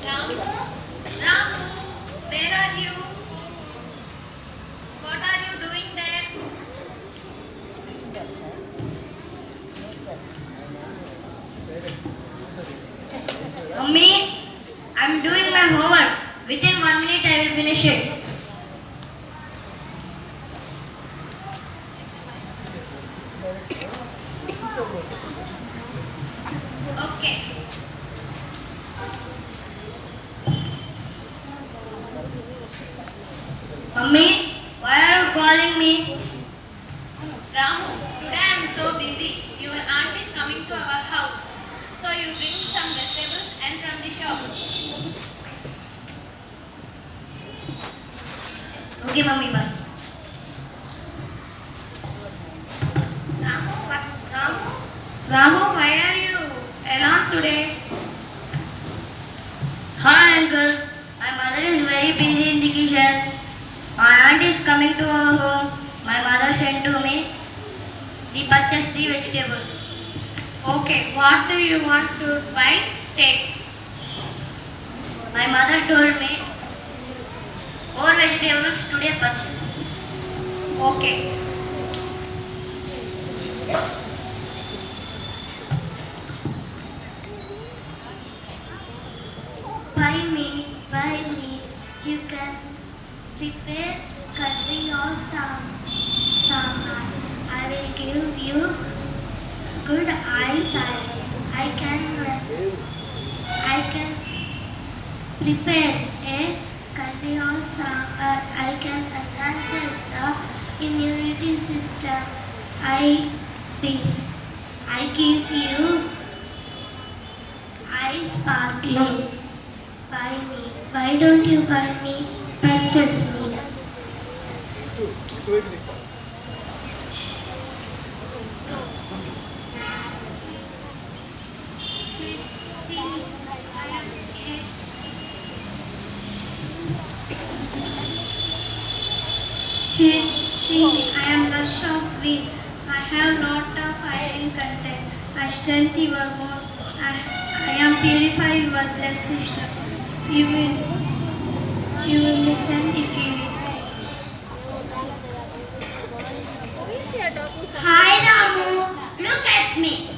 Ramu, Ramu, where are you? What are you doing there? Mummy, I'm doing my homework. Within 1 minute I will finish it. Okay. Mummy, why are you calling me? Ramu, today I am so busy. Your aunt is coming to our house. So you bring some vegetables and from the shop. Okay, Mummy, bye. Ramu, why are you alone today? Hi, uncle. My mother is very busy in the kitchen. My aunt is coming to our home. My mother sent to me the purchase the vegetables. Okay, what do you want to buy? Take. My mother told me more vegetables today purchase. Okay. Buy me. You can prepare curry or sambar. I will give you good eyesight. I can prepare a curry or sambar. I can enhance the immunity system. I be. I give you eye sparkling. Buy me. Why don't you buy me? Purchase me. See, I am a See, I am rush of wind. I have lot of iron content. I strength your bone. I am purify your blood system. You will listen if you will. Hi, Ramu. Look at me.